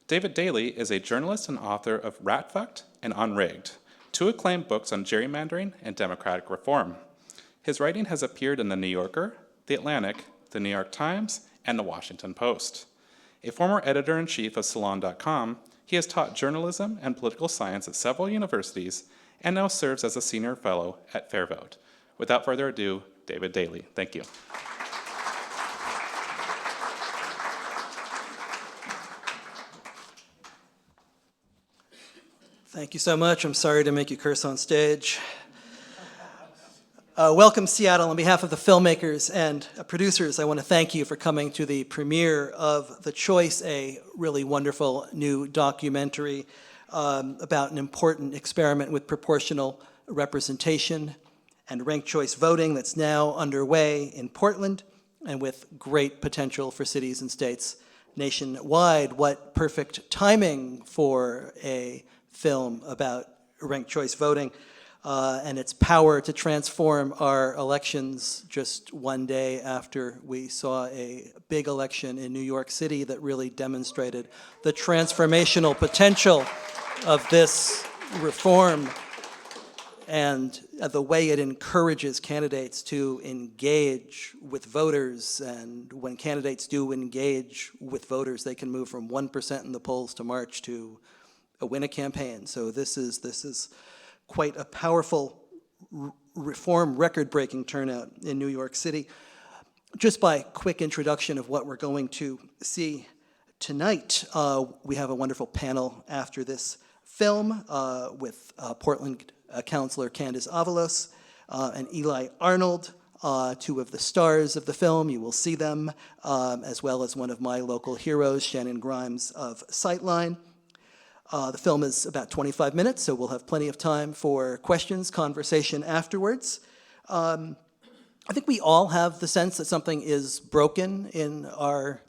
David Daley is a journalist and author of Rat-Fucked and Unrigged, two acclaimed books on gerrymandering and democratic reform. His writing has appeared in The New Yorker, The Atlantic, The New York Times, and The Washington Post. A former editor-in-chief of Salon.com, he has taught journalism and political science at several universities and now serves as a senior fellow at FairVote. Without further ado, David Daley. Thank you. Thank you so much. I'm sorry to make you curse on stage. Welcome, Seattle. On behalf of the filmmakers and producers, I want to thank you for coming to the premiere of The Choice, a really wonderful new documentary about an important experiment with proportional representation and ranked choice voting that's now underway in Portland and with great potential for cities and states nationwide. What perfect timing for a film about ranked choice voting and its power to transform our elections just one day after we saw a big election in New York City that really demonstrated the transformational potential of this reform and the way it encourages candidates to engage with voters. And when candidates do engage with voters, they can move from 1% in the polls to March to win a campaign. So this is quite a powerful reform, record-breaking turnout in New York City. Just by quick introduction of what we're going to see tonight, we have a wonderful panel after this film with Portland Councilor Candace Avalos and Eli Arnold, two of the stars of the film. You will see them, as well as one of my local heroes, Shannon Grimes of Sightline. The film is about 25 minutes, so we'll have plenty of time for questions, conversation afterwards. I think we all have the sense that something is broken in our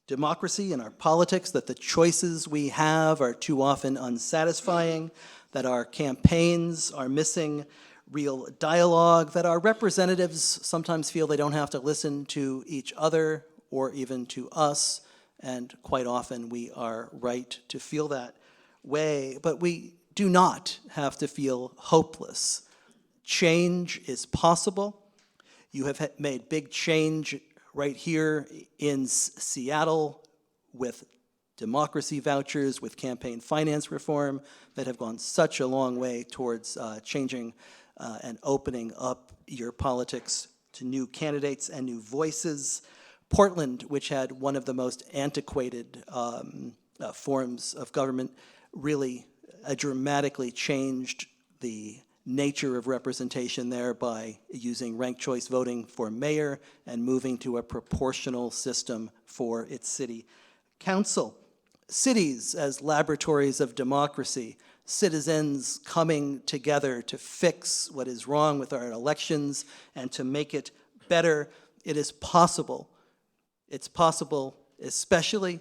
democracy, in our politics, that the choices we have are too often unsatisfying, that our campaigns are missing real dialogue, that our representatives sometimes feel they don't have to listen to each other or even to us. And quite often we are right to feel that way, but we do not have to feel hopeless. Change is possible. You have made big change right here in Seattle with democracy vouchers, with campaign finance reform that have gone such a long way towards changing and opening up your politics to new candidates and new voices. Portland, which had one of the most antiquated forms of government, really dramatically changed the nature of representation there by using ranked choice voting for mayor and moving to a proportional system for its city council. Cities as laboratories of democracy, citizens coming together to fix what is wrong with our elections and to make it better. It is possible. It's possible, especially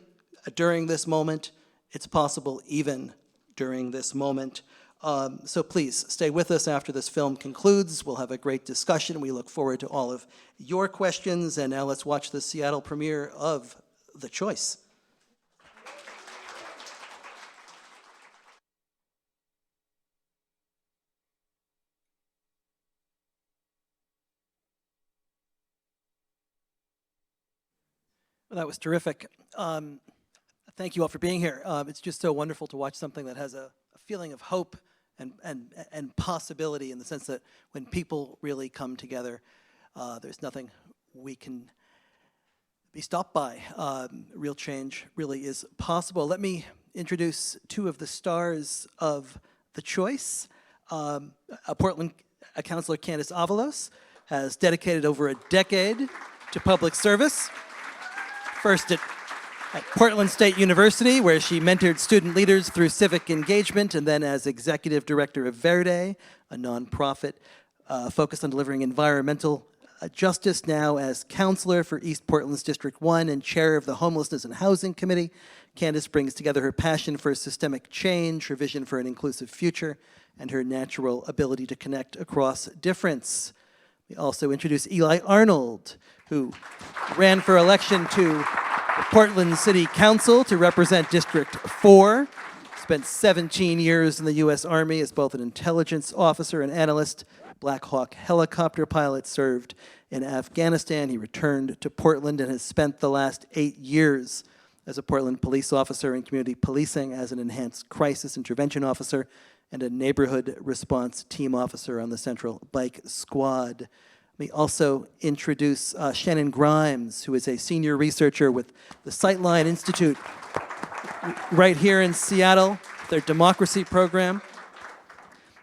during this moment. It's possible even during this moment. So please stay with us after this film concludes. We'll have a great discussion. We look forward to all of your questions. And now let's watch the Seattle premiere of The Choice. Well, that was terrific. Thank you all for being here. It's just so wonderful to watch something that has a feeling of hope and possibility, in the sense that when people really come together, there's nothing we can be stopped by. Real change really is possible. Let me introduce two of the stars of The Choice. Portland Councilor Candace Avalos has dedicated over a decade to public service. First at Portland State University, where she mentored student leaders through civic engagement, and then as executive director of Verde, a nonprofit focused on delivering environmental justice, now as counselor for East Portland's District 1 and chair of the Homelessness and Housing Committee. Candace brings together her passion for systemic change, her vision for an inclusive future, and her natural ability to connect across difference. We also introduce Eli Arnold, who ran for election to Portland City Council to represent District 4. Spent 17 years in the U.S. Army as both an intelligence officer and analyst. Black Hawk helicopter pilot, served in Afghanistan. He returned to Portland and has spent the last 8 years as a Portland police officer in community policing, as an enhanced crisis intervention officer, and a neighborhood response team officer on the Central Bike Squad. Let me also introduce Shannon Grimes, who is a senior researcher with the Sightline Institute right here in Seattle, their democracy program,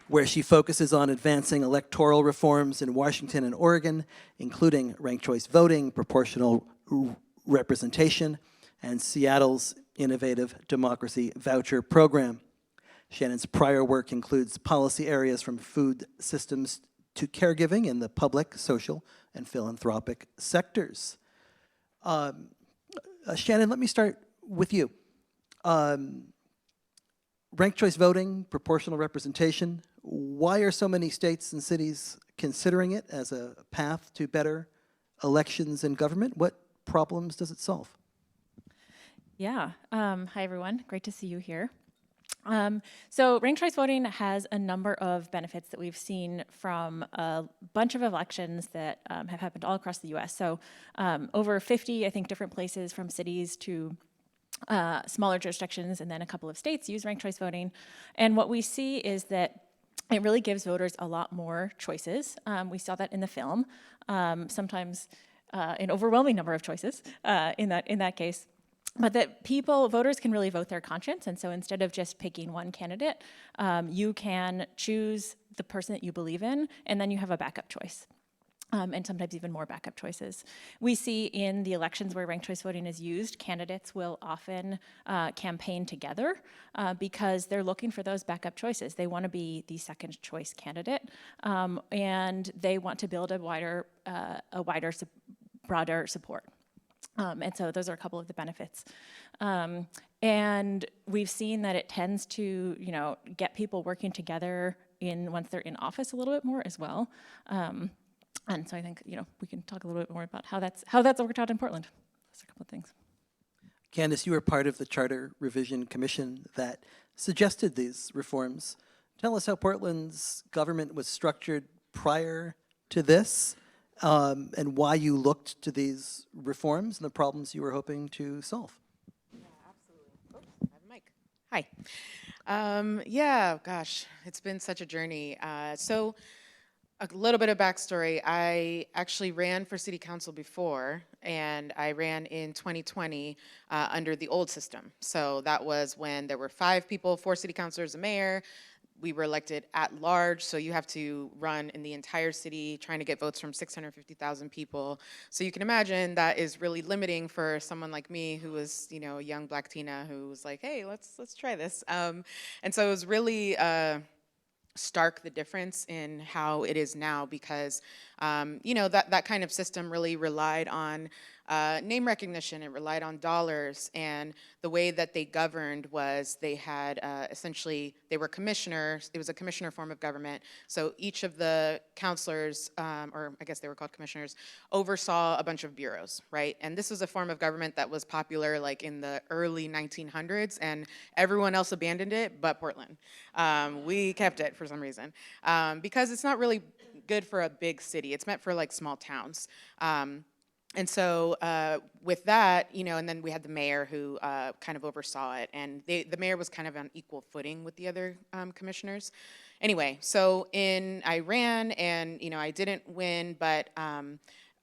where she focuses on advancing electoral reforms in Washington and Oregon, including ranked choice voting, proportional representation, and Seattle's innovative democracy voucher program. Shannon's prior work includes policy areas from food systems to caregiving in the public, social, and philanthropic sectors. Shannon, let me start with you. Ranked choice voting, proportional representation, why are so many states and cities considering it as a path to better elections and government? What problems does it solve? Yeah. Hi, everyone. Great to see you here. So ranked choice voting has a number of benefits that we've seen from a bunch of elections that have happened all across the U.S. So over 50, I think, different places, from cities to smaller jurisdictions, and then a couple of states use ranked choice voting. And what we see is that it really gives voters a lot more choices. We saw that in the film, sometimes an overwhelming number of choices in that case. But that voters can really vote their conscience, and so instead of just picking one candidate, you can choose the person that you believe in, and then you have a backup choice. And sometimes even more backup choices. We see in the elections where ranked choice voting is used, candidates will often campaign together because they're looking for those backup choices. They want to be the second choice candidate, and they want to build broader support. And so those are a couple of the benefits. And we've seen that it tends to, get people working together once they're in office a little bit more as well. And so I think, we can talk a little bit more about how that's worked out in Portland. Those are a couple of things. Candace, you were part of the Charter Revision Commission that suggested these reforms. Tell us how Portland's government was structured prior to this, and why you looked to these reforms and the problems you were hoping to solve. Yeah, absolutely. Oops, I have a mic. Hi. Yeah, gosh, it's been such a journey. So a little bit of backstory. I actually ran for city council before, and I ran in 2020 under the old system. So that was when there were 5 people, 4 city councilors, a mayor. We were elected at large, so you have to run in the entire city, trying to get votes from 650,000 people. So you can imagine that is really limiting for someone like me, who was, a young Black Tina who was like, hey, let's try this. And so it was really stark, the difference in how it is now, because that kind of system really relied on name recognition. It relied on dollars, and the way that they governed was they had essentially, they were commissioners. It was a commissioner form of government. So each of the counselors, or I guess they were called commissioners, oversaw a bunch of bureaus, right? And this was a form of government that was popular like in the early 1900s, and everyone else abandoned it but Portland. We kept it for some reason, because it's not really good for a big city. It's meant for like small towns. And so with that, and then we had the mayor who kind of oversaw it, and the mayor was kind of on equal footing with the other commissioners. Anyway, so I ran, and I didn't win, but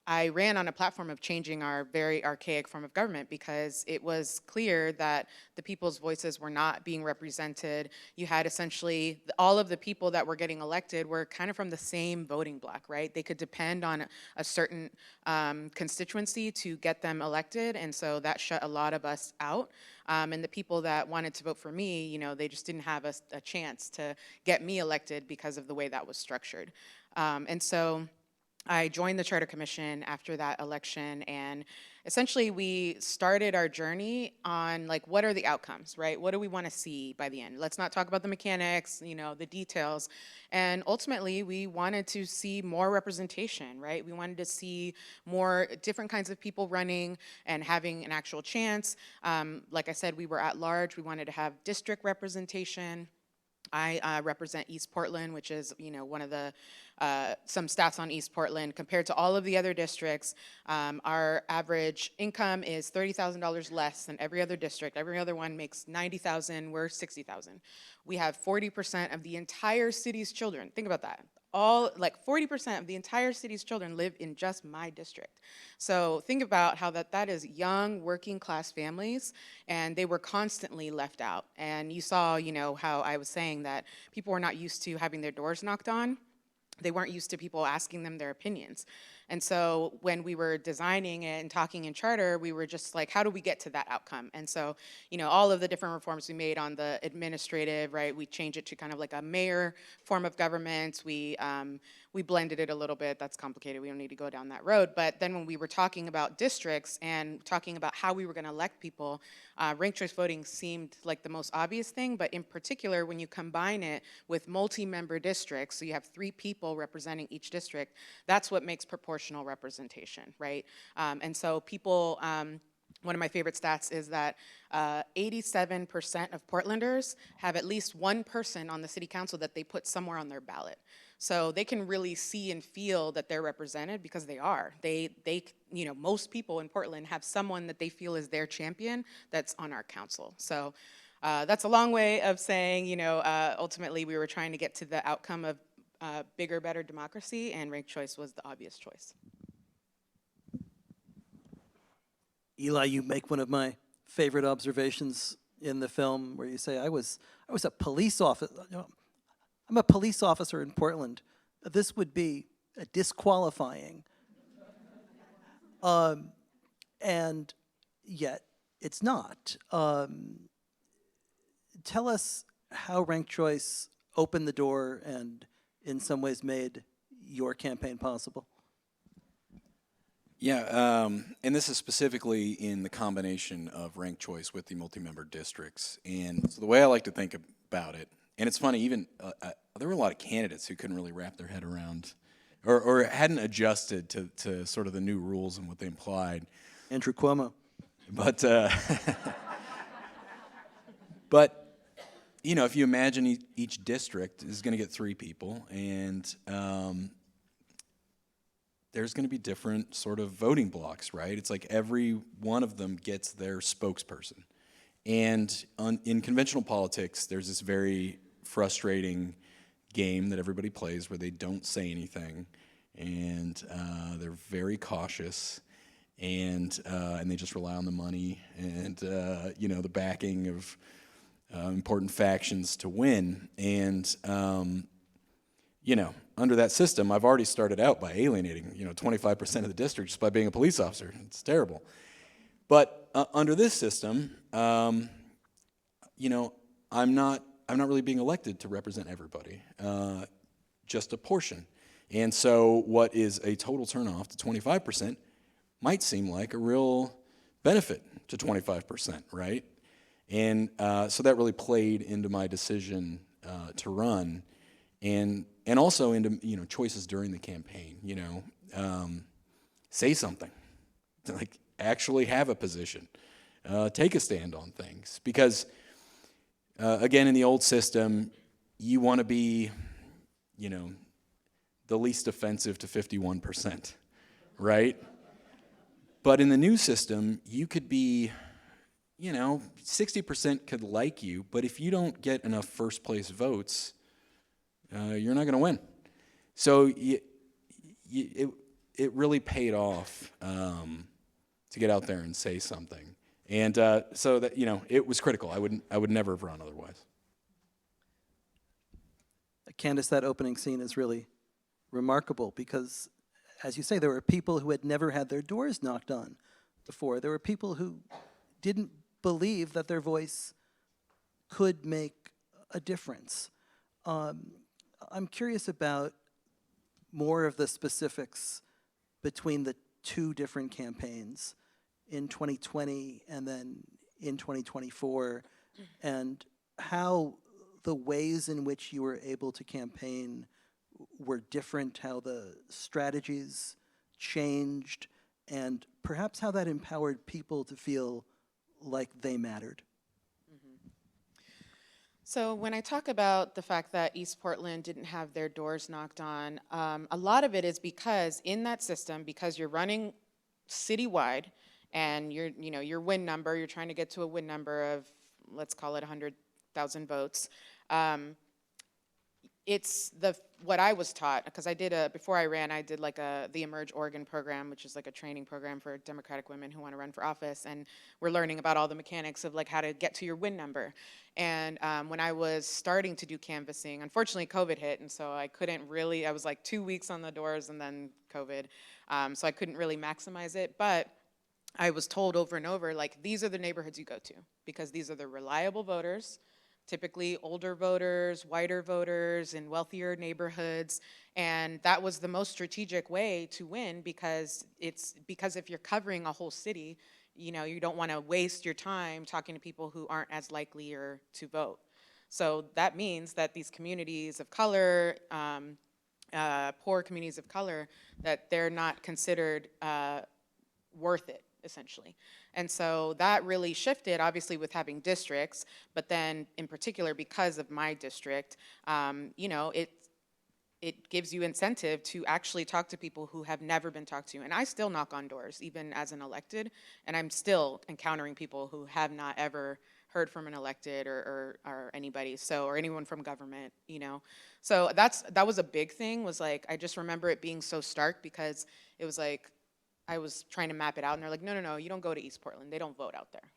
I ran on a platform of changing our very archaic form of government, because it was clear that the people's voices were not being represented. You had essentially all of the people that were getting elected were kind of from the same voting block, right? They could depend on a certain constituency to get them elected, and so that shut a lot of us out. And the people that wanted to vote for me, they just didn't have a chance to get me elected because of the way that was structured. And so I joined the Charter Commission after that election, and essentially we started our journey on like, what are the outcomes, right? What do we want to see by the end? Let's not talk about the mechanics, the details. And ultimately, we wanted to see more representation, right? We wanted to see more different kinds of people running and having an actual chance. Like I said, we were at large. We wanted to have district representation. I represent East Portland, which is, one of the, some stats on East Portland. Compared to all of the other districts, our average income is $30,000 less than every other district. Every other one makes $90,000, we're $60,000. We have 40% of the entire city's children. Think about that. 40% of the entire city's children live in just my district. So think about how that is young working class families, and they were constantly left out. And you saw, how I was saying that people were not used to having their doors knocked on. They weren't used to people asking them their opinions. And so when we were designing it and talking in charter, we were just like, how do we get to that outcome? And so, all of the different reforms we made on the administrative, right, we changed it to kind of like a mayor form of government. We blended it a little bit. That's complicated. We don't need to go down that road. But then when we were talking about districts and talking about how we were going to elect people, ranked choice voting seemed like the most obvious thing. But in particular, when you combine it with multi-member districts, so you have 3 people representing each district, that's what makes proportional representation, right? And so people, one of my favorite stats is that 87% of Portlanders have at least one person on the city council that they put somewhere on their ballot. So they can really see and feel that they're represented because they are. They most people in Portland have someone that they feel is their champion that's on our council. So that's a long way of saying, ultimately we were trying to get to the outcome of bigger, better democracy, and ranked choice was the obvious choice. Eli, you make one of my favorite observations in the film where you say, I was a police officer. I'm a police officer in Portland. This would be disqualifying. And yet it's not. Tell us how ranked choice opened the door and in some ways made your campaign possible. Yeah, and this is specifically in the combination of ranked choice with the multi-member districts. And so the way I like to think about it, and it's funny, even there were a lot of candidates who couldn't really wrap their head around or hadn't adjusted to sort of the new rules and what they implied. Andrew Cuomo. But, but if you imagine each district is going to get 3 people, and there's going to be different sort of voting blocks, right? It's like every one of them gets their spokesperson. And in conventional politics, there's this very frustrating game that everybody plays where they don't say anything, and they're very cautious, and they just rely on the money and the backing of important factions to win. And under that system, I've already started out by alienating 25% of the district just by being a police officer. It's terrible. But under this system, I'm not really being elected to represent everybody, just a portion. And so what is a total turnoff to 25% might seem like a real benefit to 25%, right? And so that really played into my decision to run, and also into choices during the campaign. Say something, like actually have a position, take a stand on things, because again, in the old system, you want to be, the least offensive to 51%, right? But in the new system, you could be, 60% could like you, but if you don't get enough first place votes, you're not going to win. So it really paid off to get out there and say something. And so that, it was critical. I would never have run otherwise. Candace, that opening scene is really remarkable because, as you say, there were people who had never had their doors knocked on before. There were people who didn't believe that their voice could make a difference. I'm curious about more of the specifics between the 2 different campaigns in 2020 and then in 2024, and how the ways in which you were able to campaign were different, how the strategies changed, and perhaps how that empowered people to feel like they mattered. So when I talk about the fact that East Portland didn't have their doors knocked on, a lot of it is because in that system, because you're running citywide and your win number, you're trying to get to a win number of, let's call it 100,000 votes. It's what I was taught, because before I ran, I did like the Emerge Oregon program, which is like a training program for Democratic women who want to run for office. And we're learning about all the mechanics of like how to get to your win number. And when I was starting to do canvassing, unfortunately COVID hit. And so I was like 2 weeks on the doors and then COVID. So I couldn't really maximize it. But I was told over and over, like, these are the neighborhoods you go to, because these are the reliable voters, typically older voters, whiter voters in wealthier neighborhoods. And that was the most strategic way to win, because if you're covering a whole city, you don't want to waste your time talking to people who aren't as likely to vote. So that means that these communities of color, poor communities of color, that they're not considered worth it, essentially. And so that really shifted, obviously, with having districts, but then in particular, because of my district, it gives you incentive to actually talk to people who have never been talked to. And I still knock on doors, even as an elected, and I'm still encountering people who have not ever heard from an elected or anybody, or anyone from government, So that was a big thing, was like, I just remember it being so stark, because it was like, I was trying to map it out, and they're like, no, you don't go to East Portland. They don't vote out there.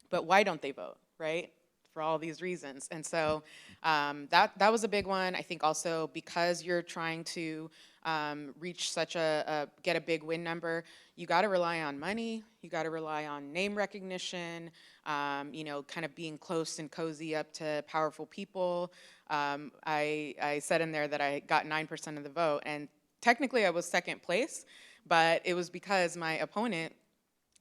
But why don't they vote, right? For all these reasons. And so that was a big one. I think also because you're trying to reach get a big win number, you got to rely on money. You got to rely on name recognition, kind of being close and cozy up to powerful people. I said in there that I got 9% of the vote, and technically I was second place. But it was because my opponent,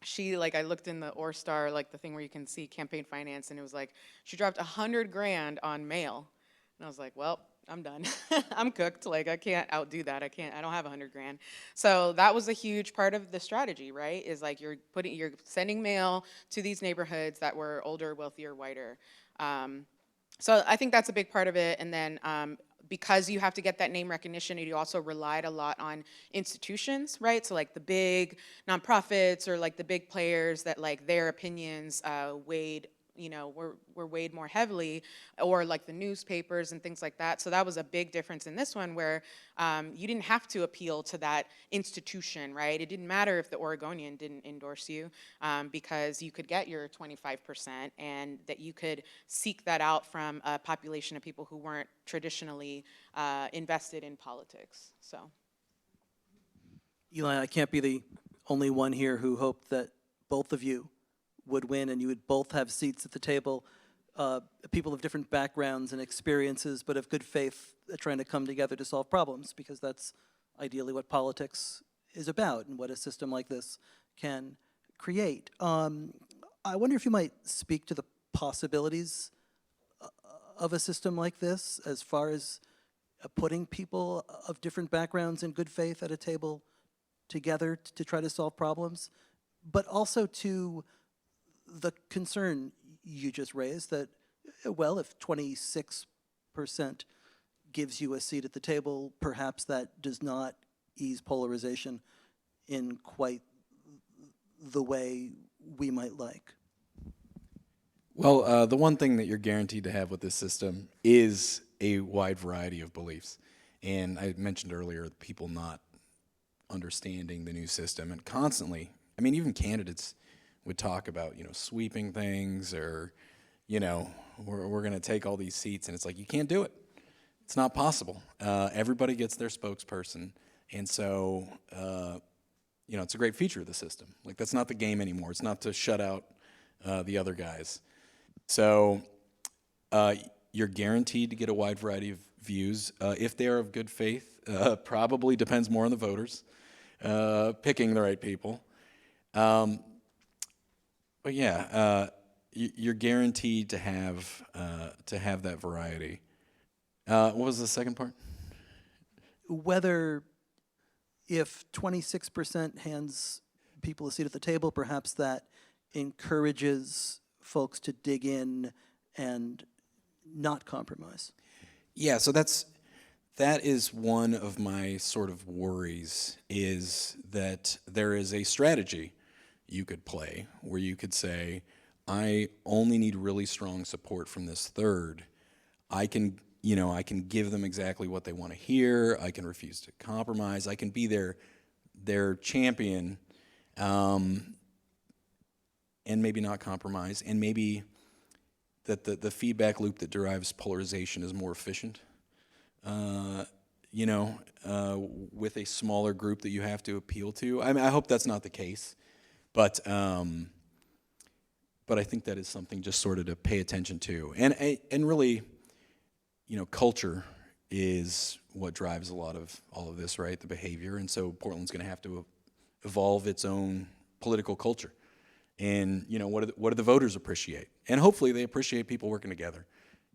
I looked in the OrStar, like the thing where you can see campaign finance, and it was like, she dropped $100,000 on mail. And I was like, well, I'm done. I'm cooked. Like, I can't outdo that. I don't have $100,000. So that was a huge part of the strategy, right? Is like you're sending mail to these neighborhoods that were older, wealthier, whiter. So I think that's a big part of it. And then because you have to get that name recognition, you also relied a lot on institutions, right? So like the big nonprofits or like the big players that like their opinions weighed, were weighed more heavily, or like the newspapers and things like that. So that was a big difference in this one, where you didn't have to appeal to that institution, right? It didn't matter if the Oregonian didn't endorse you, because you could get your 25%, and that you could seek that out from a population of people who weren't traditionally invested in politics. So, Eli, I can't be the only one here who hoped that both of you would win and you would both have seats at the table, people of different backgrounds and experiences, but of good faith, trying to come together to solve problems, because that's ideally what politics is about and what a system like this can create. I wonder if you might speak to the possibilities of a system like this, as far as putting people of different backgrounds in good faith at a table together to try to solve problems, but also to the concern you just raised that, well, if 26% gives you a seat at the table, perhaps that does not ease polarization in quite the way we might like. Well, the one thing that you're guaranteed to have with this system is a wide variety of beliefs. And I mentioned earlier, people not understanding the new system, and constantly, I mean, even candidates would talk about, sweeping things, or, we're going to take all these seats, and it's like, you can't do it. It's not possible. Everybody gets their spokesperson, and so, it's a great feature of the system. Like, that's not the game anymore. It's not to shut out the other guys. So you're guaranteed to get a wide variety of views. If they are of good faith, probably depends more on the voters picking the right people. But yeah, you're guaranteed to have that variety. What was the second part? Whether if 26% hands people a seat at the table, perhaps that encourages folks to dig in and not compromise. Yeah, so that is one of my sort of worries, is that there is a strategy you could play where you could say, I only need really strong support from this third. I can give them exactly what they want to hear. I can refuse to compromise. I can be their champion, and maybe not compromise, and maybe that the feedback loop that derives polarization is more efficient. With a smaller group that you have to appeal to. I mean, I hope that's not the case, but I think that is something just sort of to pay attention to, and really, culture is what drives a lot of all of this, right? The behavior, and so Portland's going to have to evolve its own political culture, and what do the voters appreciate? And hopefully, they appreciate people working together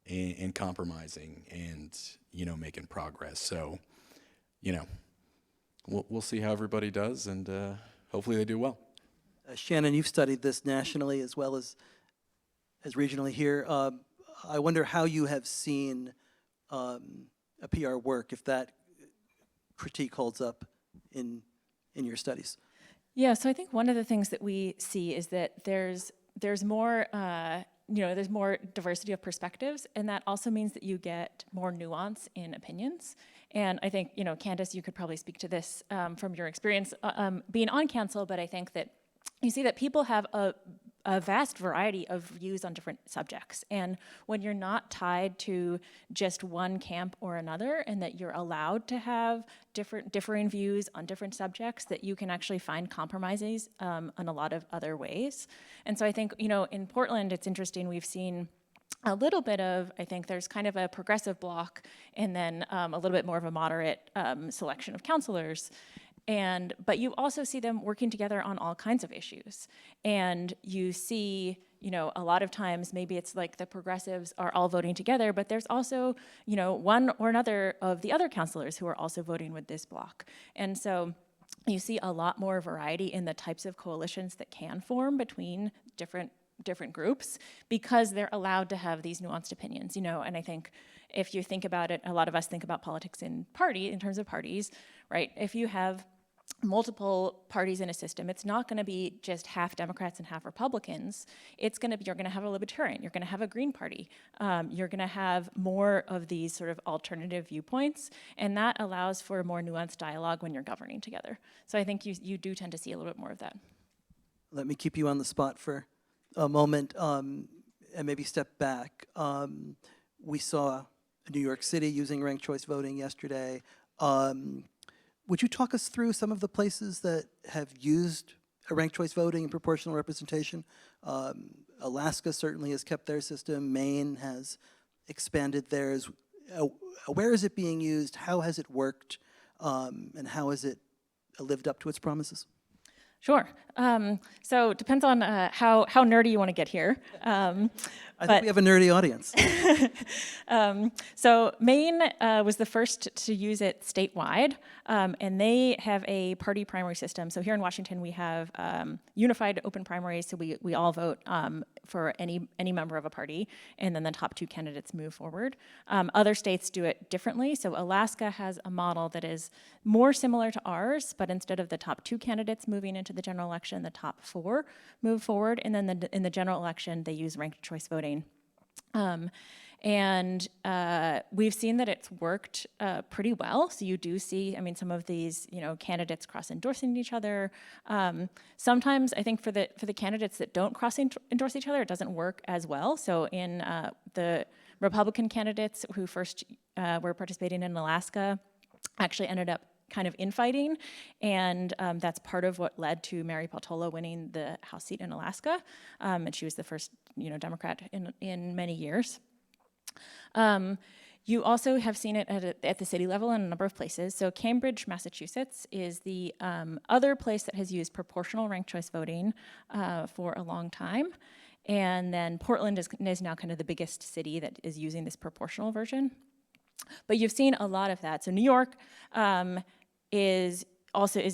and compromising and making progress. So, we'll see how everybody does, and hopefully they do well. Shannon, you've studied this nationally as well as regionally here. I wonder how you have seen a PR work, if that critique holds up in your studies. Yeah, so I think one of the things that we see is that there's more there's more diversity of perspectives, and that also means that you get more nuance in opinions. And I think, Candace, you could probably speak to this from your experience being on council, but I think that you see that people have a vast variety of views on different subjects. And when you're not tied to just one camp or another, and that you're allowed to have differing views on different subjects, that you can actually find compromises in a lot of other ways. And so I think, in Portland, it's interesting, we've seen a little bit of, I think there's kind of a progressive bloc, and then a little bit more of a moderate selection of councilors. But you also see them working together on all kinds of issues. And you see, a lot of times maybe it's like the progressives are all voting together, but there's also, one or another of the other councilors who are also voting with this bloc. And so you see a lot more variety in the types of coalitions that can form between different groups, because they're allowed to have these nuanced opinions, and I think if you think about it, a lot of us think about politics in terms of parties, right? If you have multiple parties in a system, it's not going to be just half Democrats and half Republicans. It's going to be, you're going to have a Libertarian, you're going to have a Green Party, you're going to have more of these sort of alternative viewpoints, and that allows for a more nuanced dialogue when you're governing together. So I think you do tend to see a little bit more of that. Let me keep you on the spot for a moment and maybe step back. We saw New York City using ranked choice voting yesterday. Would you talk us through some of the places that have used a ranked choice voting and proportional representation? Alaska certainly has kept their system. Maine has expanded theirs. Where is it being used? How has it worked? And how has it lived up to its promises? Sure. So it depends on how nerdy you want to get here. I think we have a nerdy audience. So Maine was the first to use it statewide, and they have a party primary system. So here in Washington, we have unified open primaries, so we all vote for any member of a party, and then the top two candidates move forward. Other states do it differently. So Alaska has a model that is more similar to ours, but instead of the top two candidates moving into the general election, the top four move forward, and then in the general election, they use ranked choice voting. We've seen that it's worked pretty well. So you do see, some of these, candidates cross-endorsing each other. Sometimes I think for the candidates that don't cross-endorse each other, it doesn't work as well. So in the Republican candidates who first were participating in Alaska actually ended up kind of infighting, and that's part of what led to Mary Peltola winning the House seat in Alaska, and she was the first, Democrat in many years. You also have seen it at the city level in a number of places. So Cambridge, Massachusetts is the other place that has used proportional ranked choice voting for a long time. And then Portland is now kind of the biggest city that is using this proportional version. But you've seen a lot of that. So New York is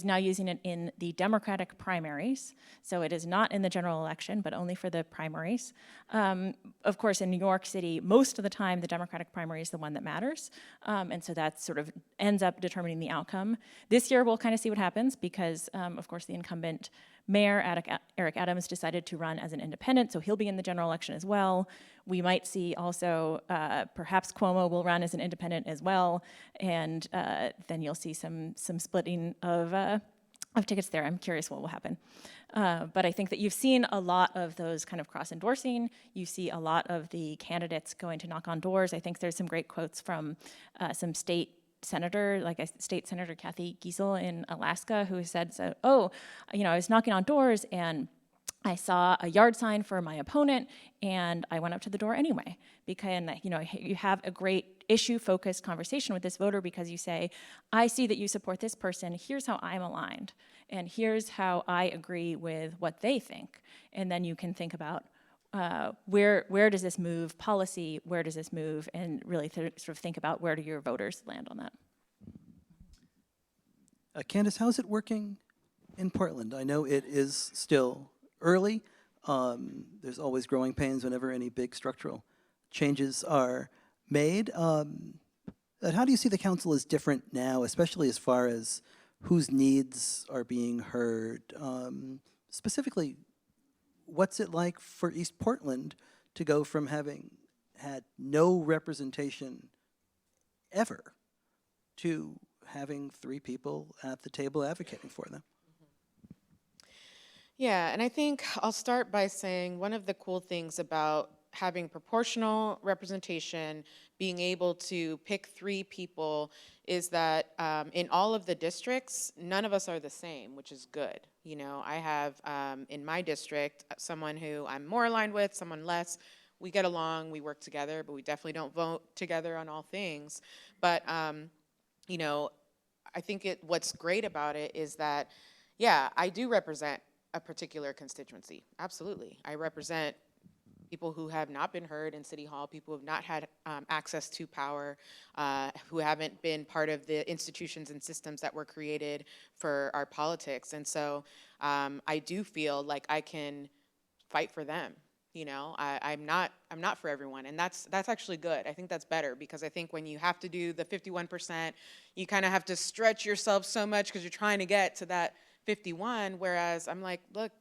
now using it in the Democratic primaries. So it is not in the general election, but only for the primaries. Of course, in New York City, most of the time, the Democratic primary is the one that matters. And so that sort of ends up determining the outcome. This year, we'll kind of see what happens because, of course, the incumbent mayor, Eric Adams, decided to run as an independent, so he'll be in the general election as well. We might see also, perhaps Cuomo will run as an independent as well, and then you'll see some splitting of tickets there. I'm curious what will happen. But I think that you've seen a lot of those kind of cross-endorsing. You see a lot of the candidates going to knock on doors. I think there's some great quotes from some state senator, like a state senator, Kathy Giesel in Alaska, who said, I was knocking on doors and I saw a yard sign for my opponent and I went up to the door anyway. Because, you have a great issue-focused conversation with this voter because you say, I see that you support this person, here's how I'm aligned, and here's how I agree with what they think. And then you can think about where does this move policy, where does this move, and really sort of think about where do your voters land on that. Candace, how is it working in Portland? I know it is still early. There's always growing pains whenever any big structural changes are made. But how do you see the council as different now, especially as far as whose needs are being heard? Specifically, what's it like for East Portland to go from having had no representation ever to having 3 people at the table advocating for them? Yeah, and I think I'll start by saying one of the cool things about having proportional representation, being able to pick 3 people, is that in all of the districts, none of us are the same, which is good. I have in my district someone who I'm more aligned with, someone less. We get along, we work together, but we definitely don't vote together on all things. But I think what's great about it is that, yeah, I do represent a particular constituency. Absolutely. I represent people who have not been heard in City Hall, people who have not had access to power, who haven't been part of the institutions and systems that were created for our politics. And so I do feel like I can fight for them. I'm not for everyone, and that's actually good. I think that's better because I think when you have to do the 51%, you kind of have to stretch yourself so much because you're trying to get to that 51. Whereas I'm like, look,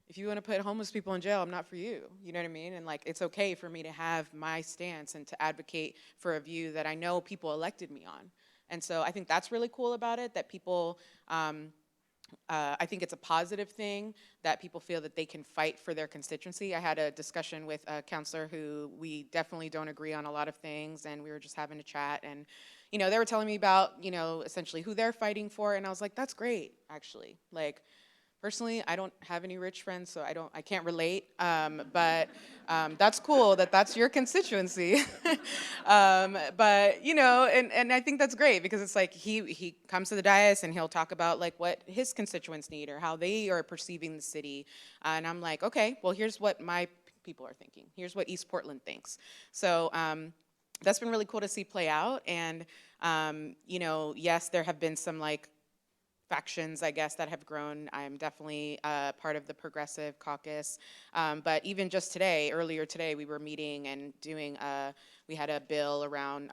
if you want to put homeless people in jail, I'm not for you. You know what I mean? And it's okay for me to have my stance and to advocate for a view that I know people elected me on. And so I think that's really cool about it, that people, I think it's a positive thing that people feel that they can fight for their constituency. I had a discussion with a counselor who we definitely don't agree on a lot of things, and we were just having a chat, and they were telling me about, essentially who they're fighting for, and I was like, that's great, actually. Personally, I don't have any rich friends, so I can't relate, but that's cool that that's your constituency. But, and I think that's great because it's like he comes to the dais and he'll talk about what his constituents need or how they are perceiving the city. And I'm like, okay, well, here's what my people are thinking. Here's what East Portland thinks. So that's been really cool to see play out. And, yes, there have been some factions, I guess, that have grown. I'm definitely part of the Progressive Caucus. But even just today, earlier today, we were meeting and doing, we had a bill around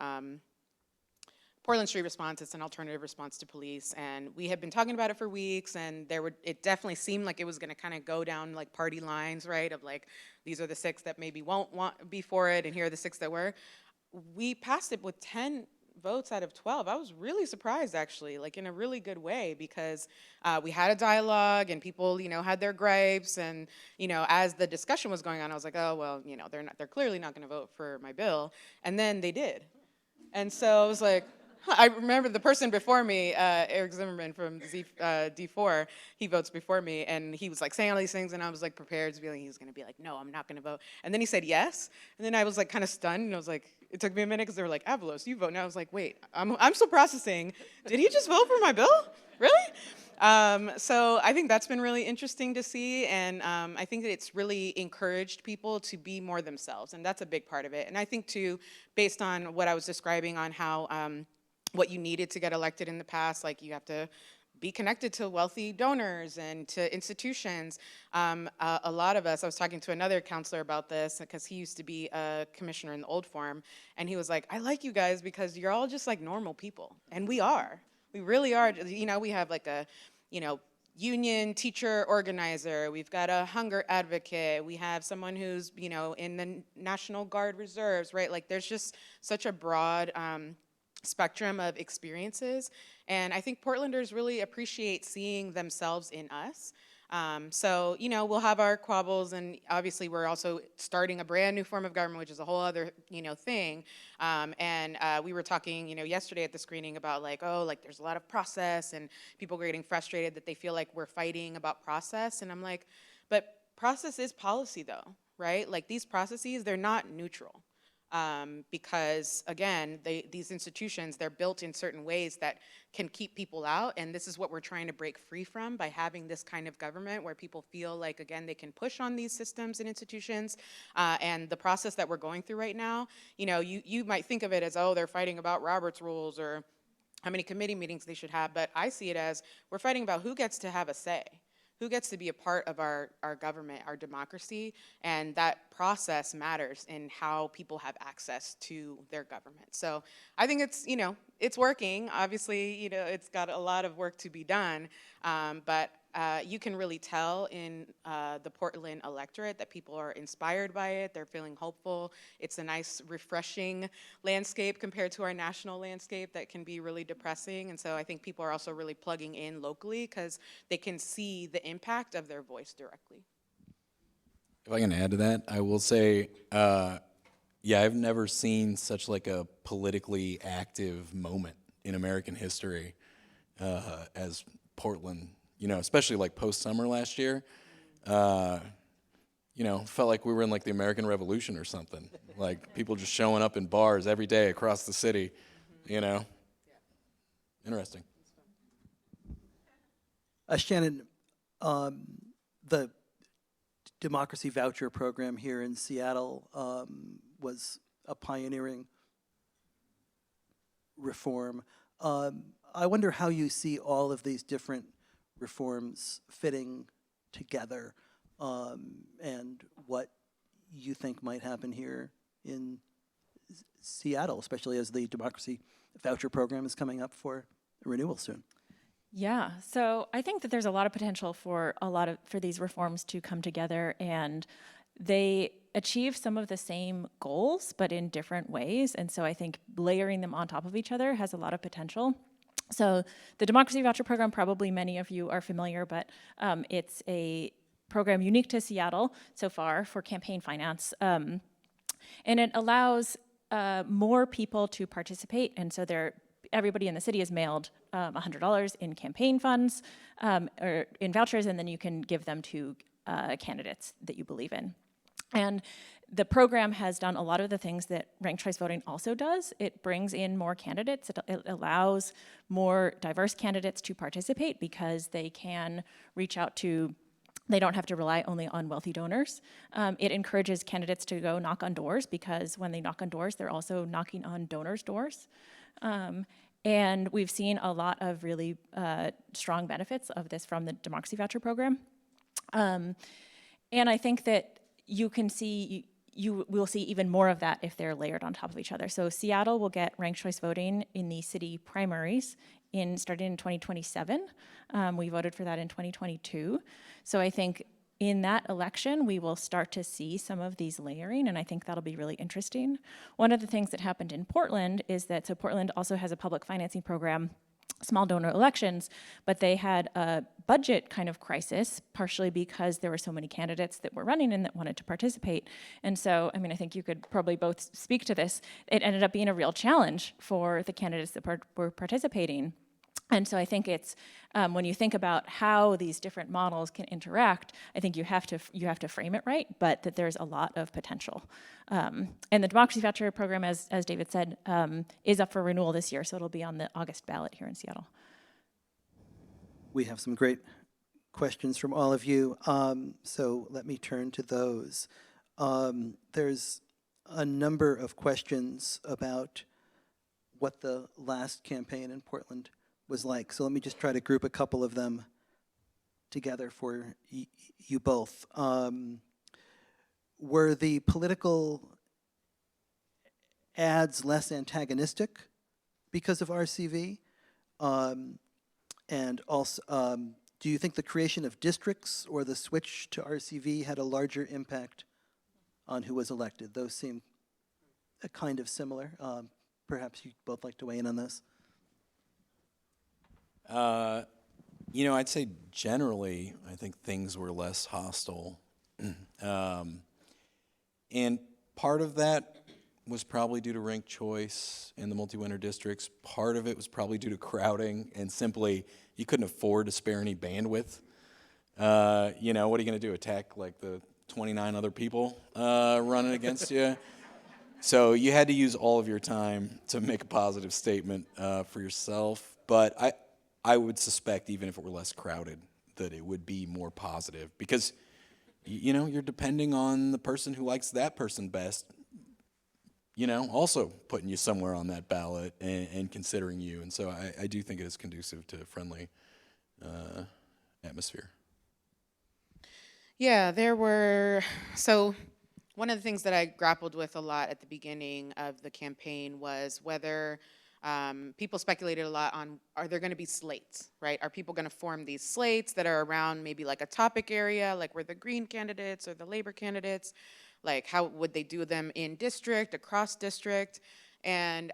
Portland Street Response. It's an alternative response to police. And we had been talking about it for weeks, and it definitely seemed like it was gonna kind of go down party lines, right? Of these are the 6 that maybe won't be for it, and here are the 6 that were. We passed it with 10 votes out of 12. I was really surprised, actually, in a really good way, because we had a dialogue and people, had their gripes, and as the discussion was going on, I was like, oh well, they're clearly not going to vote for my bill, and then they did, and so I was like, I remember the person before me, Eric Zimmerman from D4, he votes before me, and he was like saying all these things, and I was like prepared to be like, he was gonna be like, no, I'm not gonna vote. And then he said yes, and then I was like kind of stunned, and I was like, it took me a minute because they were like, Avalos, you vote. And I was like, wait, I'm still processing. Did he just vote for my bill? Really? So I think that's been really interesting to see, and I think that it's really encouraged people to be more themselves, and that's a big part of it. And I think too, based on what I was describing on how what you needed to get elected in the past, like you have to be connected to wealthy donors and to institutions. A lot of us, I was talking to another counselor about this because he used to be a commissioner in the old form, and he was like, I like you guys because you're all just like normal people, and we are. We really are. You know, we have like a, you know, union teacher organizer. We've got a hunger advocate. We have someone who's, you know, in the National Guard Reserves, right? Like there's just such a broad spectrum of experiences. And I think Portlanders really appreciate seeing themselves in us. So, you know, we'll have our quabbles, and obviously we're also starting a brand new form of government, which is a whole other, you know, thing. We were talking, you know, yesterday at the screening about like, oh, like there's a lot of process, and people are getting frustrated that they feel like we're fighting about process. And I'm like, but process is policy though, right? Like these processes, they're not neutral. Because again, these institutions, they're built in certain ways that can keep people out, and this is what we're trying to break free from by having this kind of government where people feel like, again, they can push on these systems and institutions, and the process that we're going through right now, you know, you might think of it as, oh, they're fighting about Robert's rules or how many committee meetings they should have, but I see it as we're fighting about who gets to have a say. Who gets to be a part of our government, our democracy, and that process matters in how people have access to their government. So I think it's, you know, it's working. Obviously, you know, it's got a lot of work to be done, but you can really tell in the Portland electorate that people are inspired by it. They're feeling hopeful. It's a nice, refreshing landscape compared to our national landscape that can be really depressing. And so I think people are also really plugging in locally because they can see the impact of their voice directly. If I can add to that, I will say, yeah, I've never seen such like a politically active moment in American history as Portland. You know, especially like post-summer last year, you know, felt like we were in like the American Revolution or something. Like people just showing up in bars every day across the city, you know. Interesting. Shannon, the Democracy Voucher Program here in Seattle was a pioneering reform. I wonder how you see all of these different reforms fitting together, and what you think might happen here in Seattle, especially as the Democracy Voucher Program is coming up for renewal soon. Yeah, so I think that there's a lot of potential for these reforms to come together, and they achieve some of the same goals, but in different ways. And so I think layering them on top of each other has a lot of potential. So the Democracy Voucher Program, probably many of you are familiar, but it's a program unique to Seattle so far for campaign finance. And it allows more people to participate. And so everybody in the city is mailed $100 in campaign funds or in vouchers, and then you can give them to candidates that you believe in. And the program has done a lot of the things that ranked choice voting also does. It brings in more candidates. It allows more diverse candidates to participate because they can reach out to, they don't have to rely only on wealthy donors. It encourages candidates to go knock on doors because when they knock on doors, they're also knocking on donors' doors. And we've seen a lot of really strong benefits of this from the Democracy Voucher Program. And I think that you will see even more of that if they're layered on top of each other. So Seattle will get ranked choice voting in the city primaries starting in 2027. We voted for that in 2022. So I think in that election, we will start to see some of these layering, and I think that'll be really interesting. One of the things that happened in Portland is that, so Portland also has a public financing program small donor elections, but they had a budget kind of crisis, partially because there were so many candidates that were running and that wanted to participate. And so, I mean, I think you could probably both speak to this. It ended up being a real challenge for the candidates that were participating. And so I think it's, when you think about how these different models can interact, I think you have to frame it right, but that there's a lot of potential. And the Democracy Voucher program, as David said, is up for renewal this year, so it'll be on the August ballot here in Seattle. We have some great questions from all of you, so let me turn to those. There's a number of questions about what the last campaign in Portland was like. So let me just try to group a couple of them together for you both. Were the political ads less antagonistic because of RCV? And also, do you think the creation of districts or the switch to RCV had a larger impact on who was elected? Those seem kind of similar. Perhaps you'd both like to weigh in on this. You know, I'd say generally, I think things were less hostile. And part of that was probably due to ranked choice in the multi-winner districts. Part of it was probably due to crowding and simply you couldn't afford to spare any bandwidth. You know, what are you going to do, attack like the 29 other people running against you? So you had to use all of your time to make a positive statement for yourself. But I would suspect, even if it were less crowded, that it would be more positive because, you know, you're depending on the person who likes that person best, you know, also putting you somewhere on that ballot and considering you. And so I do think it is conducive to a friendly atmosphere. Yeah, so one of the things that I grappled with a lot at the beginning of the campaign was whether people speculated a lot on, are there going to be slates, right? Are people going to form these slates that are around maybe like a topic area, like where the Green candidates or the Labor candidates, like how would they do them in district, across district? And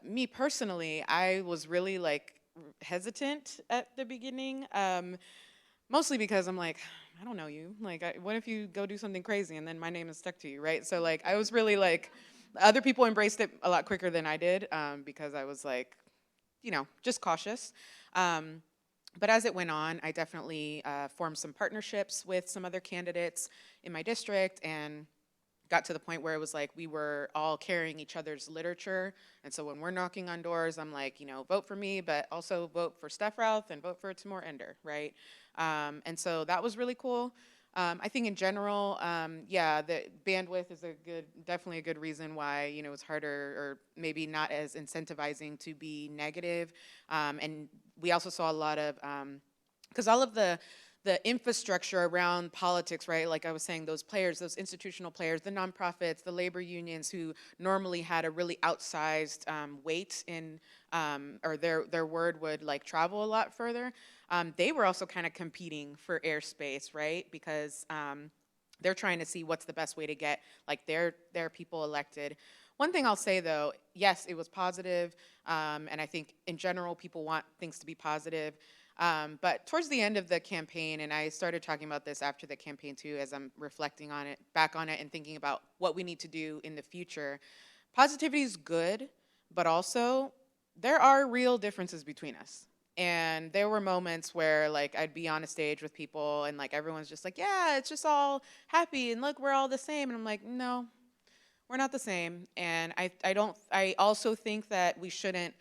me personally, I was really like hesitant at the beginning, mostly because I'm like, I don't know you. Like, what if you go do something crazy and then my name is stuck to you, right? So like, I was really like, other people embraced it a lot quicker than I did because I was like, you know, just cautious. But as it went on, I definitely formed some partnerships with some other candidates in my district and got to the point where it was like we were all carrying each other's literature. And so when we're knocking on doors, I'm like, you know, vote for me, but also vote for Steph Routh and vote for Timur Ender, right? And so that was really cool. I think in general, yeah, the bandwidth is definitely a good reason why, you know, it's harder or maybe not as incentivizing to be negative. And we also saw a lot of, because all of the infrastructure around politics, right? Like I was saying, those players, those institutional players, the nonprofits, the labor unions who normally had a really outsized weight in, or their word would like travel a lot further. They were also kind of competing for airspace, right? Because they're trying to see what's the best way to get like their people elected. One thing I'll say though, yes, it was positive, and I think in general people want things to be positive. But towards the end of the campaign, and I started talking about this after the campaign too, as I'm reflecting on it, back on it and thinking about what we need to do in the future, positivity is good, but also there are real differences between us. And there were moments where like I'd be on a stage with people and like everyone's just like, yeah, it's just all happy and look, we're all the same. And I'm like, no, we're not the same. And I also think that we shouldn't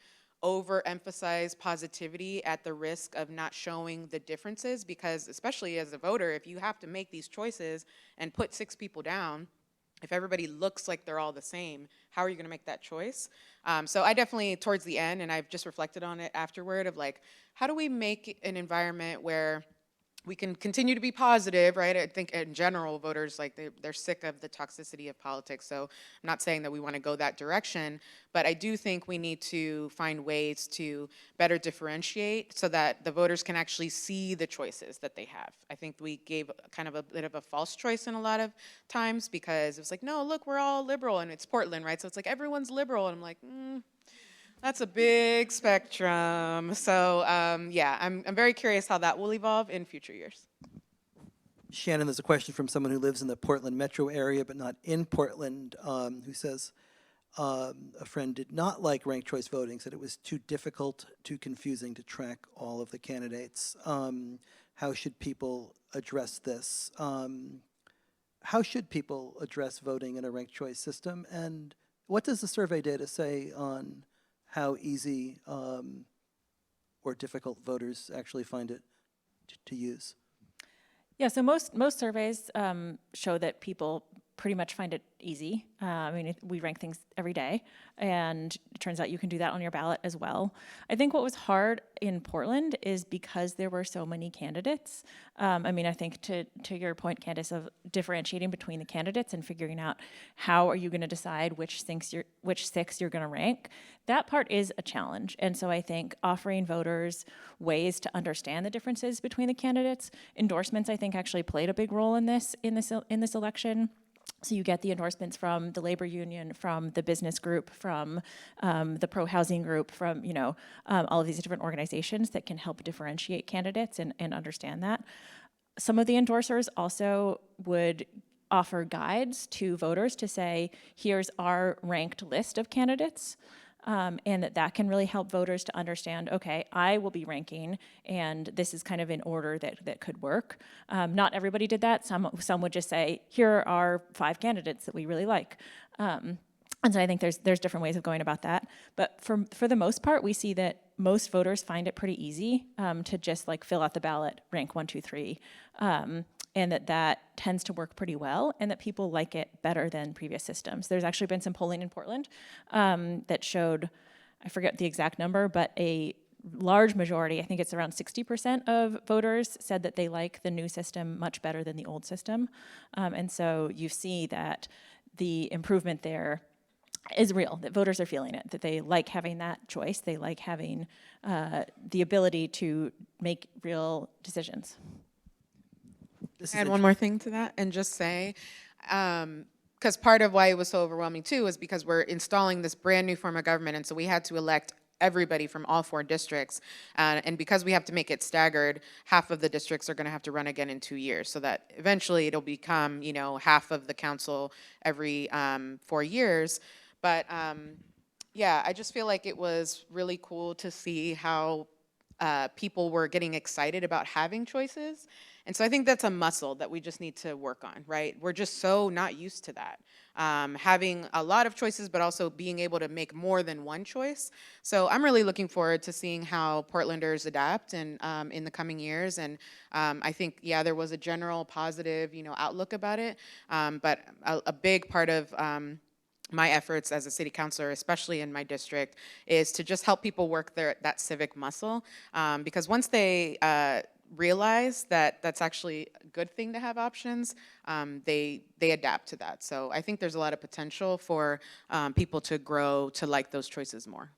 overemphasize positivity at the risk of not showing the differences, because especially as a voter, if you have to make these choices and put 6 people down, if everybody looks like they're all the same, how are you going to make that choice? So I definitely, towards the end, and I've just reflected on it afterward, of like, how do we make an environment where we can continue to be positive, right? I think in general, voters, like they're sick of the toxicity of politics. So I'm not saying that we want to go that direction, but I do think we need to find ways to better differentiate so that the voters can actually see the choices that they have. I think we gave kind of a bit of a false choice in a lot of times because it was like, no, look, we're all liberal, and it's Portland, right? So it's like everyone's liberal, and I'm like, That's a big spectrum. So yeah, I'm very curious how that will evolve in future years. Shannon, there's a question from someone who lives in the Portland metro area but not in Portland, who says a friend did not like ranked choice voting, said it was too difficult, too confusing to track all of the candidates. How should people address this? How should people address voting in a ranked choice system? And what does the survey data say on how easy or difficult voters actually find it to use? Yeah, so most surveys show that people pretty much find it easy. I mean, we rank things every day, and it turns out you can do that on your ballot as well. I think what was hard in Portland is because there were so many candidates. I mean, I think to your point, Candace, of differentiating between the candidates and figuring out how are you going to decide which six you're going to rank, that part is a challenge. And so I think offering voters ways to understand the differences between the candidates, endorsements, I think actually played a big role in this election. So you get the endorsements from the labor union, from the business group, from the pro-housing group, from all of these different organizations that can help differentiate candidates and understand that. Some of the endorsers also would offer guides to voters to say, here's our ranked list of candidates. And that can really help voters to understand, okay, I will be ranking, and this is kind of in order that could work. Not everybody did that. Some would just say, here are 5 candidates that we really like. And so I think there's different ways of going about that. But for the most part, we see that most voters find it pretty easy to just like fill out the ballot, rank 1, 2, 3. And that tends to work pretty well, and that people like it better than previous systems. There's actually been some polling in Portland that showed, I forget the exact number, but a large majority, I think it's around 60% of voters said that they like the new system much better than the old system. And so you see that the improvement there is real, that voters are feeling it, that they like having that choice, they like having the ability to make real decisions. Add one more thing to that and just say, because part of why it was so overwhelming too is because we're installing this brand new form of government, and so we had to elect everybody from all 4 districts, and because we have to make it staggered, half of the districts are going to have to run again in 2 years, so that eventually it'll become half of the council every 4 years. But yeah, I just feel like it was really cool to see how people were getting excited about having choices. And so I think that's a muscle that we just need to work on, right? We're just so not used to that. Having a lot of choices, but also being able to make more than one choice. So I'm really looking forward to seeing how Portlanders adapt and in the coming years. And I think, yeah, there was a general positive, outlook about it. But a big part of my efforts as a city councilor, especially in my district, is to just help people work that civic muscle. Because once they realize that that's actually a good thing to have options, they adapt to that. So I think there's a lot of potential for people to grow to like those choices more.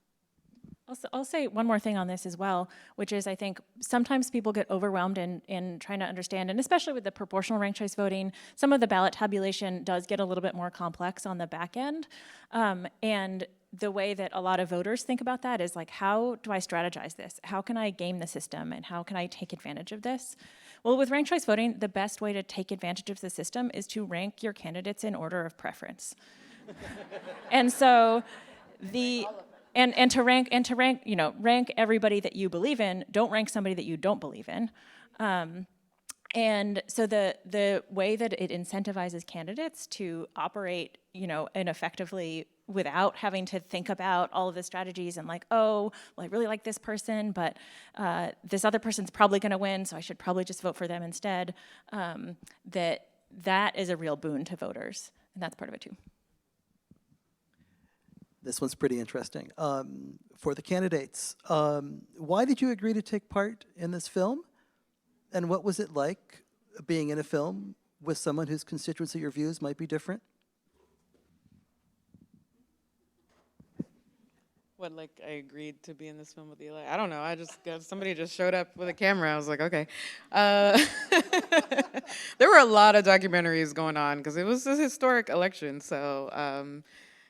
I'll say one more thing on this as well, which is I think sometimes people get overwhelmed in trying to understand, and especially with the proportional ranked choice voting, some of the ballot tabulation does get a little bit more complex on the back end. And the way that a lot of voters think about that is like, how do I strategize this? How can I game the system, and how can I take advantage of this? Well, with ranked choice voting, the best way to take advantage of the system is to rank your candidates in order of preference. And so and to rank, rank everybody that you believe in. Don't rank somebody that you don't believe in. And so the way that it incentivizes candidates to operate, and effectively without having to think about all of the strategies and like, oh, well, I really like this person, but this other person's probably going to win, so I should probably just vote for them instead. That is a real boon to voters, and that's part of it too. This one's pretty interesting. For the candidates, why did you agree to take part in this film? And what was it like being in a film with someone whose constituency or views might be different? What, like I agreed to be in this film with Eli? I don't know. Somebody just showed up with a camera. I was like, okay. There were a lot of documentaries going on because it was a historic election. So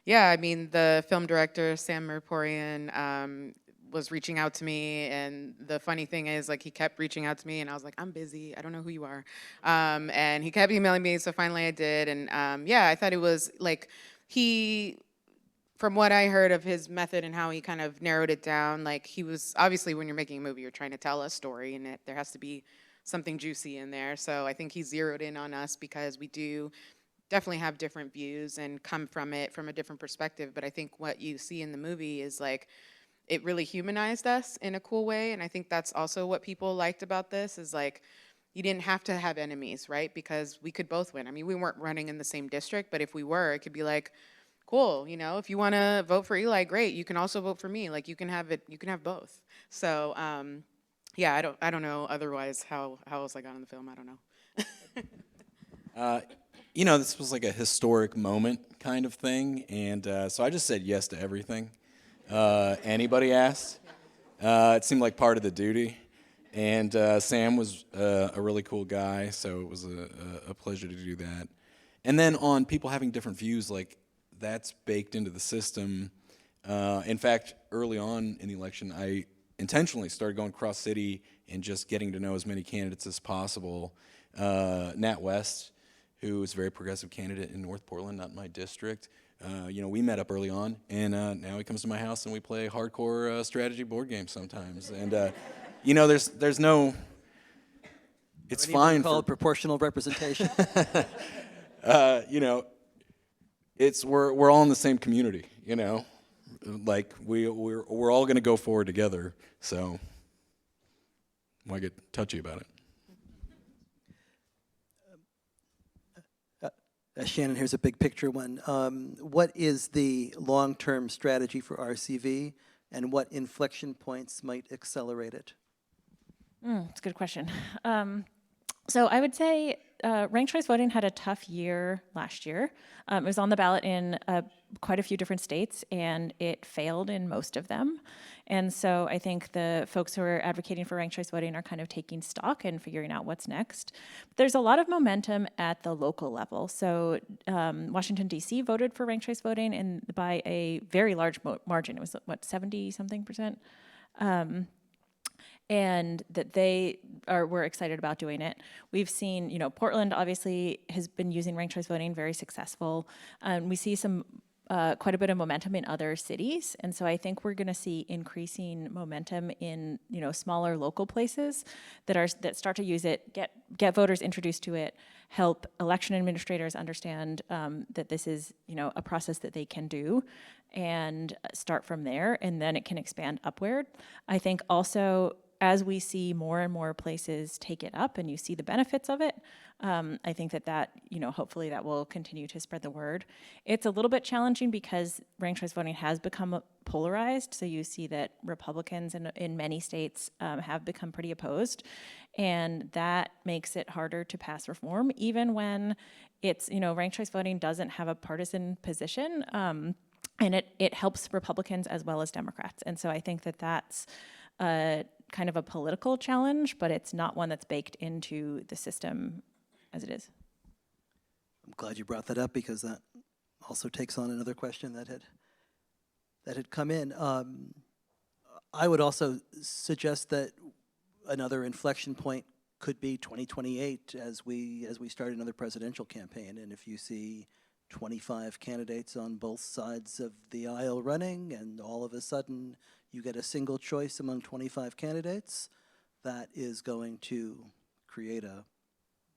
yeah, I mean, the film director, Sam Mirporian, was reaching out to me, and the funny thing is, like, he kept reaching out to me, and I was like, I'm busy, I don't know who you are. And he kept emailing me, so finally I did, and yeah, I thought it was, like, from what I heard of his method and how he kind of narrowed it down, like, he was, obviously, when you're making a movie, you're trying to tell a story, and there has to be something juicy in there, so I think he zeroed in on us because we do definitely have different views and come from it from a different perspective. But I think what you see in the movie is like it really humanized us in a cool way. And I think that's also what people liked about this is like you didn't have to have enemies, right? Because we could both win. I mean, we weren't running in the same district, but if we were, it could be like, cool, you know, if you want to vote for Eli, great. You can also vote for me. Like you can have it, you can have both. So yeah, I don't know otherwise how else I got in the film. I don't know. You know, this was like a historic moment kind of thing, and so I just said yes to everything anybody asked. It seemed like part of the duty, and Sam was a really cool guy, so it was a pleasure to do that. And then on people having different views, like that's baked into the system. In fact, early on in the election, I intentionally started going cross-city and just getting to know as many candidates as possible. Nat West, who is a very progressive candidate in North Portland, not in my district. You know, we met up early on, and now he comes to my house and we play hardcore strategy board games sometimes. And you know, there's no. It's fine Call for it proportional representation. you know, we're all in the same community. You know, like we're all going to go forward together. So why get touchy about it? Shannon, here's a big picture one. What is the long-term strategy for RCV, and what inflection points might accelerate it? That's a good question. So I would say ranked choice voting had a tough year last year. It was on the ballot in quite a few different states, and it failed in most of them. And so I think the folks who are advocating for ranked choice voting are kind of taking stock and figuring out what's next. There's a lot of momentum at the local level. So Washington, D.C. voted for ranked choice voting and by a very large margin. It was, what, 70-something%? And that were excited about doing it. We've seen, you know, Portland obviously has been using ranked choice voting, very successful. We see some quite a bit of momentum in other cities, and so I think we're going to see increasing momentum in, you know, smaller local places that start to use it, get voters introduced to it, help election administrators understand that this is, you know, a process that they can do, and start from there, and then it can expand upward. I think also, as we see more and more places take it up and you see the benefits of it, I think that, you know, hopefully that will continue to spread the word. It's a little bit challenging because ranked choice voting has become polarized. So you see that Republicans in many states have become pretty opposed. And that makes it harder to pass reform, even when it's, you know, ranked choice voting doesn't have a partisan position. And it helps Republicans as well as Democrats. And so I think that's kind of a political challenge, but it's not one that's baked into the system as it is. I'm glad you brought that up because that also takes on another question that had come in. I would also suggest that another inflection point could be 2028 as we start another presidential campaign, and if you see 25 candidates on both sides of the aisle running, and all of a sudden you get a single choice among 25 candidates, that is going to create a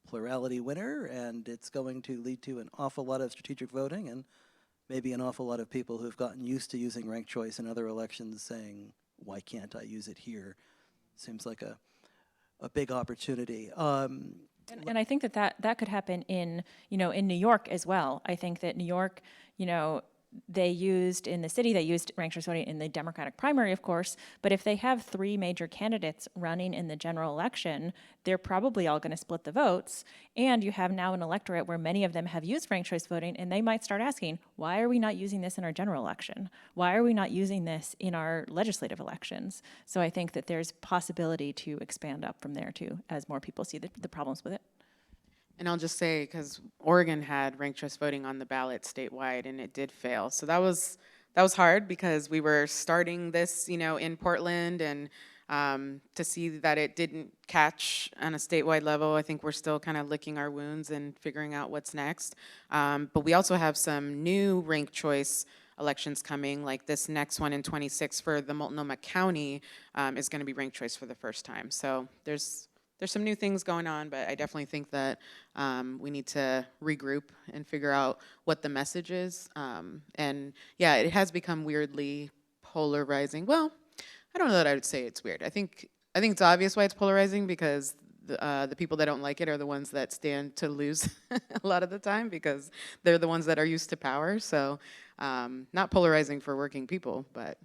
plurality winner, and it's going to lead to an awful lot of strategic voting and maybe an awful lot of people who've gotten used to using ranked choice in other elections saying, why can't I use it here? Seems like a big opportunity. And I think that could happen in, you know, in New York as well. I think that New York, you know, they used ranked choice voting in the Democratic primary, of course, but if they have 3 major candidates running in the general election, they're probably all going to split the votes. And you have now an electorate where many of them have used ranked choice voting, and they might start asking, why are we not using this in our general election? Why are we not using this in our legislative elections? So I think that there's possibility to expand up from there too, as more people see the problems with it. And I'll just say, because Oregon had ranked choice voting on the ballot statewide, and it did fail. So that was hard because we were starting this, in Portland, and to see that it didn't catch on a statewide level, I think we're still kind of licking our wounds and figuring out what's next. But we also have some new ranked choice elections coming, like this next one in 26 for the Multnomah County is going to be ranked choice for the first time. So there's some new things going on, but I definitely think that we need to regroup and figure out what the message is. And yeah, it has become weirdly polarizing. Well, I don't know that I would say it's weird. I think it's obvious why it's polarizing, because the people that don't like it are the ones that stand to lose a lot of the time, because they're the ones that are used to power. So not polarizing for working people, but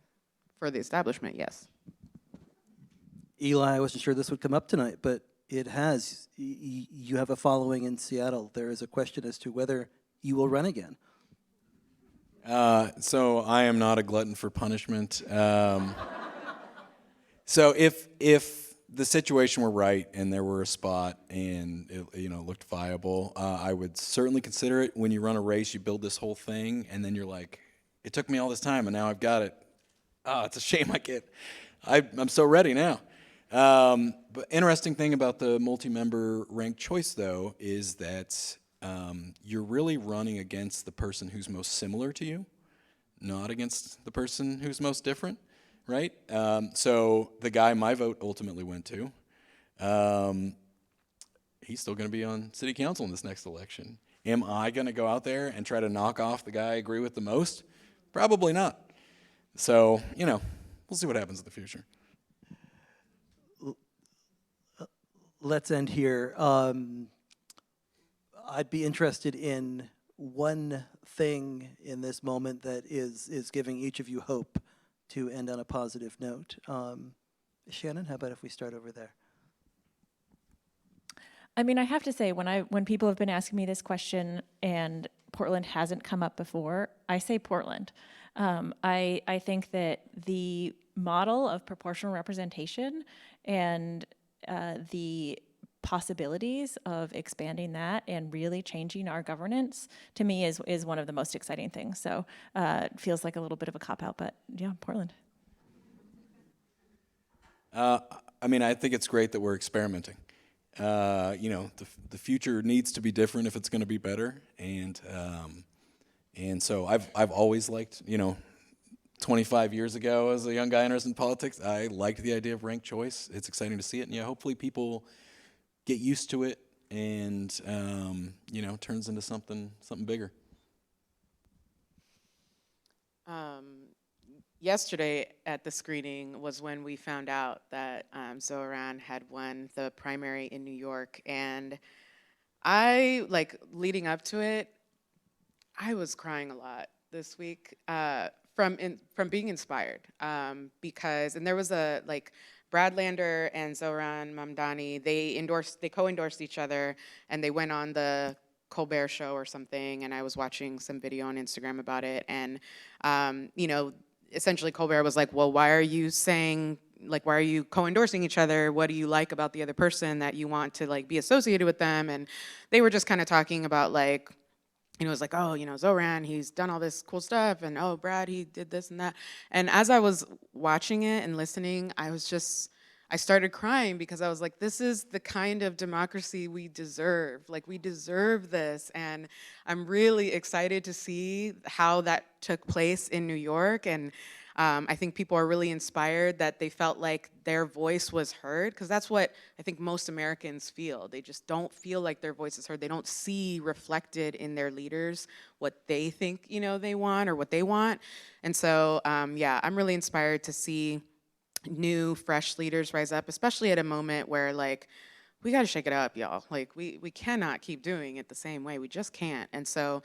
for the establishment, yes. Eli, I wasn't sure this would come up tonight, but it has. You have a following in Seattle. There is a question as to whether you will run again. So I am not a glutton for punishment. So if the situation were right and there were a spot and it looked viable, I would certainly consider it. When you run a race, you build this whole thing, and then you're like, it took me all this time, and now I've got it. It's a shame I'm so ready now. But interesting thing about the multi-member ranked choice, though, is that you're really running against the person who's most similar to you, not against the person who's most different, right? So the guy my vote ultimately went to, he's still going to be on city council in this next election. Am I going to go out there and try to knock off the guy I agree with the most? Probably not. So, we'll see what happens in the future. Let's end here. I'd be interested in one thing in this moment that is giving each of you hope to end on a positive note. Shannon, how about if we start over there? I mean, I have to say, when people have been asking me this question and Portland hasn't come up before, I say Portland. I think that the model of proportional representation and the possibilities of expanding that and really changing our governance, to me, is one of the most exciting things. So it feels like a little bit of a cop-out, but yeah, Portland. I think it's great that we're experimenting. The future needs to be different if it's going to be better, and so I've always liked, 25 years ago as a young guy interested in politics, I liked the idea of ranked choice. It's exciting to see it, and hopefully people get used to it, and turns into something bigger. Yesterday at the screening was when we found out that Zoran had won the primary in New York, and I, leading up to it, I was crying a lot this week from being inspired, because, and there was Brad Lander and Zoran Mamdani, they co-endorsed each other, and they went on the Colbert Show or something, and I was watching some video on Instagram about it, and essentially Colbert was like, well, why are you co-endorsing each other? What do you like about the other person that you want to be associated with them? And they were just kind of talking about it was like, oh, Zoran, he's done all this cool stuff, and oh, Brad, he did this and that. And as I was watching it and listening, I started crying, because I was like, this is the kind of democracy we deserve. We deserve this. And I'm really excited to see how that took place in New York. And I think people are really inspired that they felt like their voice was heard, because that's what I think most Americans feel. They just don't feel like their voice is heard. They don't see reflected in their leaders what they think, they want, or what they want. And so, I'm really inspired to see new, fresh leaders rise up, especially at a moment where we got to shake it up, y'all. We cannot keep doing it the same way. We just can't. And so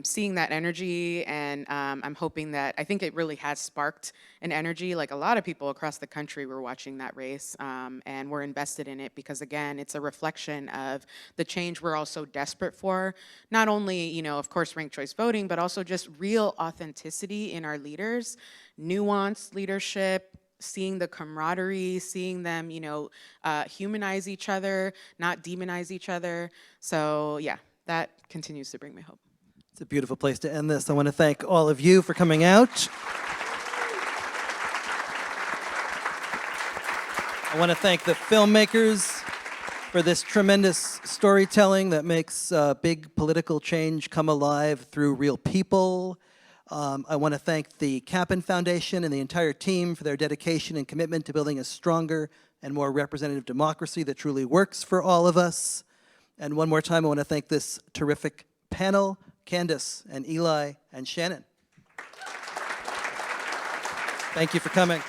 seeing that energy, and I'm hoping that, I think it really has sparked an energy. A lot of people across the country were watching that race, and were invested in it, because again, it's a reflection of the change we're all so desperate for. Not only, of course, ranked choice voting, but also just real authenticity in our leaders, nuanced leadership, seeing the camaraderie, seeing them, humanize each other, not demonize each other. So yeah, that continues to bring me hope. It's a beautiful place to end this. I want to thank all of you for coming out. I want to thank the filmmakers for this tremendous storytelling that makes big political change come alive through real people. I want to thank the Kaplan Foundation and the entire team for their dedication and commitment to building a stronger and more representative democracy that truly works for all of us. And one more time, I want to thank this terrific panel, Candace and Eli and Shannon. Thank you for coming.